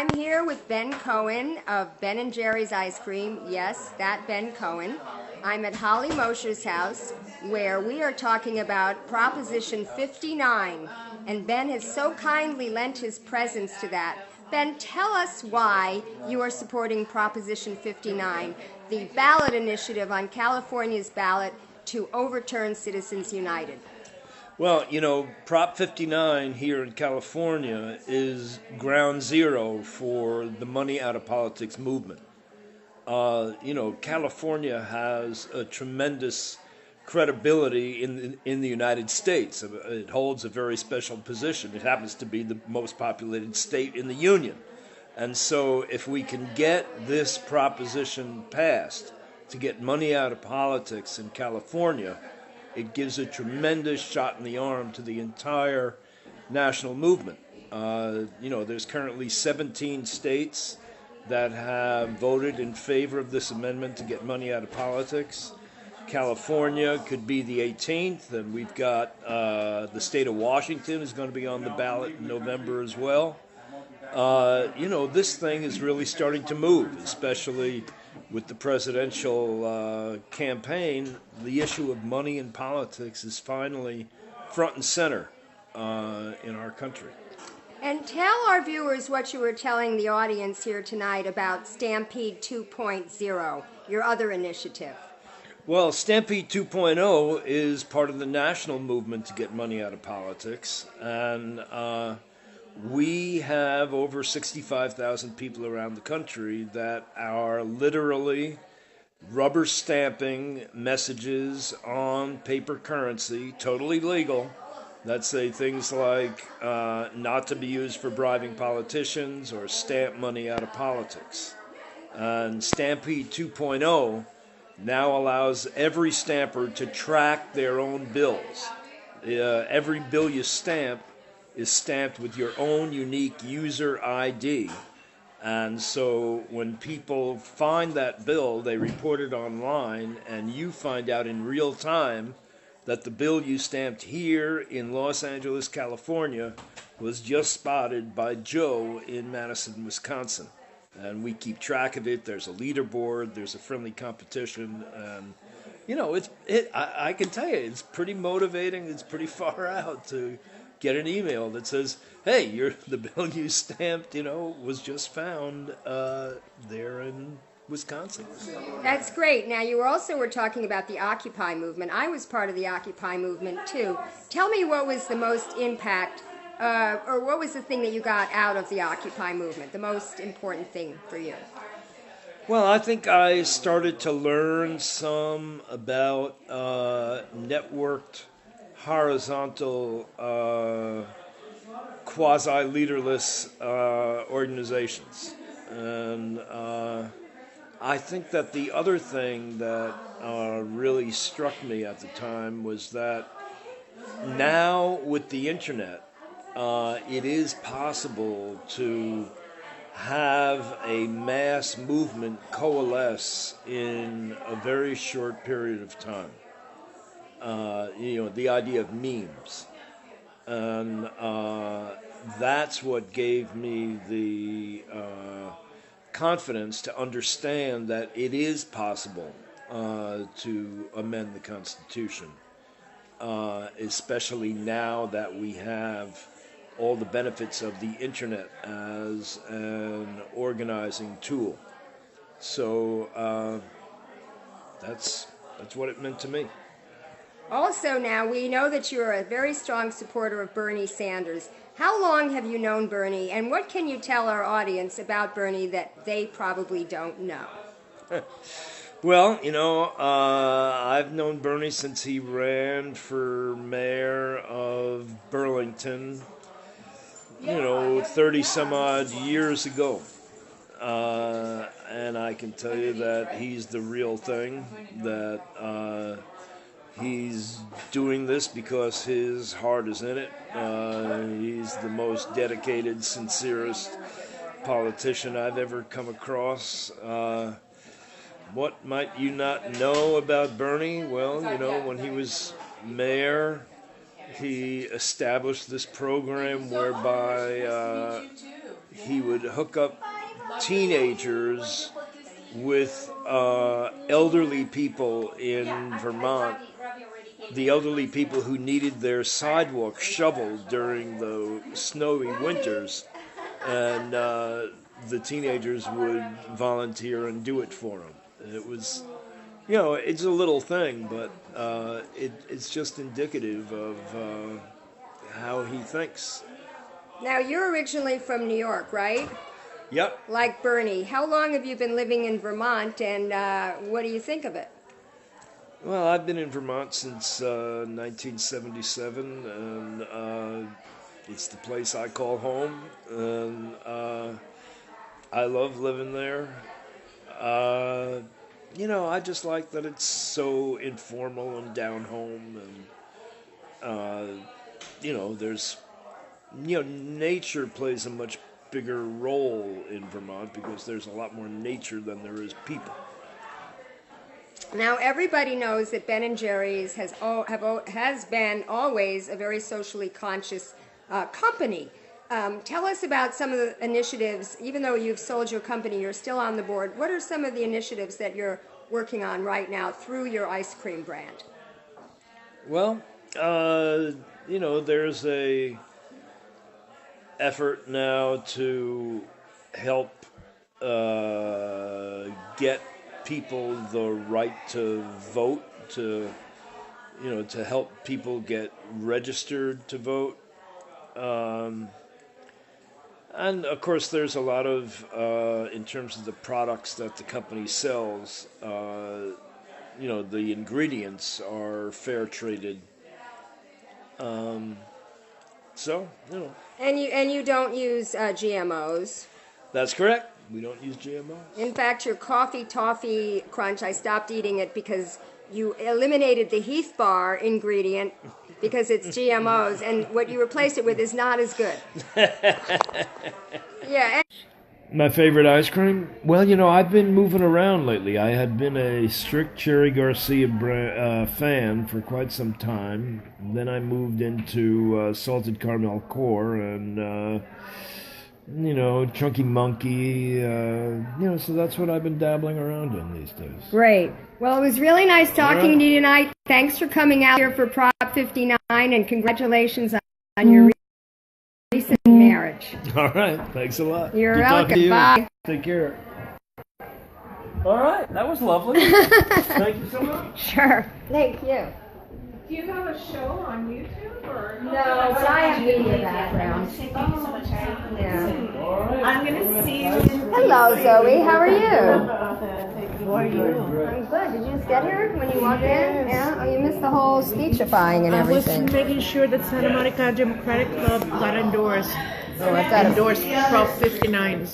I'm here with Ben Cohen of Ben and Jerry's Ice Cream. Yes, that Ben Cohen. I'm at Holly Mosher's house where we are talking about Proposition 59, and Ben has so kindly lent his presence to that. Ben, tell us why you are supporting Proposition 59, the ballot initiative on California's ballot to overturn Citizens United. Well, Prop 59 here in California is ground zero for the money out of politics movement. California has a tremendous credibility in the United States. It holds a very special position. It happens to be the most populated state in the Union. And so if we can get this proposition passed to get money out of politics in California, it gives a tremendous shot in the arm to the entire national movement. There's currently 17 states that have voted in favor of this amendment to get money out of politics. California could be the 18th, and we've got the state of Washington is going to be on the ballot in November as well. This thing is really starting to move, especially with the presidential campaign. The issue of money in politics is finally front and center in our country. And tell our viewers what you were telling the audience here tonight about Stampede 2.0, your other initiative. Well, Stampede 2.0 is part of the national movement to get money out of politics, and we have over 65,000 people around the country that are literally rubber stamping messages on paper currency, totally legal, that say things like not to be used for bribing politicians or stamp money out of politics. And Stampede 2.0 now allows every stamper to track their own bills. Every bill you stamp is stamped with your own unique user ID. And so when people find that bill, they report it online, and you find out in real time that the bill you stamped here in Los Angeles, California, was just spotted by Joe in Madison, Wisconsin. And we keep track of it. There's a leaderboard. There's a friendly competition. And, I can tell you, it's pretty motivating. It's pretty far out to get an email that says, hey, the bill you stamped, was just found there in Wisconsin. That's great. Now, you also were talking about the Occupy movement. I was part of the Occupy movement, too. Tell me what was the most impact, or what was the thing that you got out of the Occupy movement, the most important thing for you? Well, I think I started to learn some about networked, horizontal, quasi-leaderless organizations. And I think that the other thing that really struck me at the time was that now with the internet, it is possible to have a mass movement coalesce in a very short period of time. The idea of memes. And that's what gave me the confidence to understand that it is possible to amend the Constitution, especially now that we have all the benefits of the internet as an organizing tool. So that's what it meant to me. Also now, we know that you're a very strong supporter of Bernie Sanders. How long have you known Bernie, and what can you tell our audience about Bernie that they probably don't know? Well, I've known Bernie since he ran for mayor of Burlington, 30 some odd years ago. And I can tell you that he's the real thing, that he's doing this because his heart is in it. He's the most dedicated, sincerest politician I've ever come across. What might you not know about Bernie? Well, when he was mayor, he established this program whereby he would hook up teenagers with elderly people in Vermont, the elderly people who needed their sidewalk shoveled during the snowy winters, and the teenagers would volunteer and do it for him. And it was, it's a little thing, but it's just indicative of how he thinks. Now, you're originally from New York, right? Yep. Like Bernie. How long have you been living in Vermont, and what do you think of it? Well, I've been in Vermont since 1977, and it's the place I call home, and I love living there. I just like that it's so informal and down home, and there's, nature plays a much bigger role in Vermont because there's a lot more nature than there is people. Now, everybody knows that Ben & Jerry's has been always a very socially conscious company. Tell us about some of the initiatives. Even though you've sold your company, you're still on the board. What are some of the initiatives that you're working on right now through your ice cream brand? Well, there's a effort now to help get people the right to vote, to help people get registered to vote. And of course, there's a lot of, in terms of the products that the company sells, the ingredients are fair traded. And you don't use GMOs. That's correct. We don't use GMOs. In fact, your coffee toffee crunch, I stopped eating it because you eliminated the Heath bar ingredient because it's GMOs, and what you replaced it with is not as good. Yeah. My favorite ice cream? Well, I've been moving around lately. I had been a strict Cherry Garcia fan for quite some time. Then I moved into salted caramel core and, Chunky Monkey. So that's what I've been dabbling around in these days. Great. Well, it was really nice talking to you tonight. Thanks for coming out here for Prop 59, and congratulations on your recent marriage. All right. Thanks a lot. You're Good welcome. talking to you. Bye. Take care. All right. That was lovely. Thank you so much. Sure. Thank you. Do you have a show on YouTube or? No, but I have media background. Thank you so much. Yeah. I'm gonna see you. Hello, Zoe. How are you? How are you? I'm good. Did you just get here when you walked in? Yeah. Oh, you missed the whole speechifying and everything. I was making sure that Santa Monica Democratic Club got endorsed. Oh, I've got Endorsed Prop 59.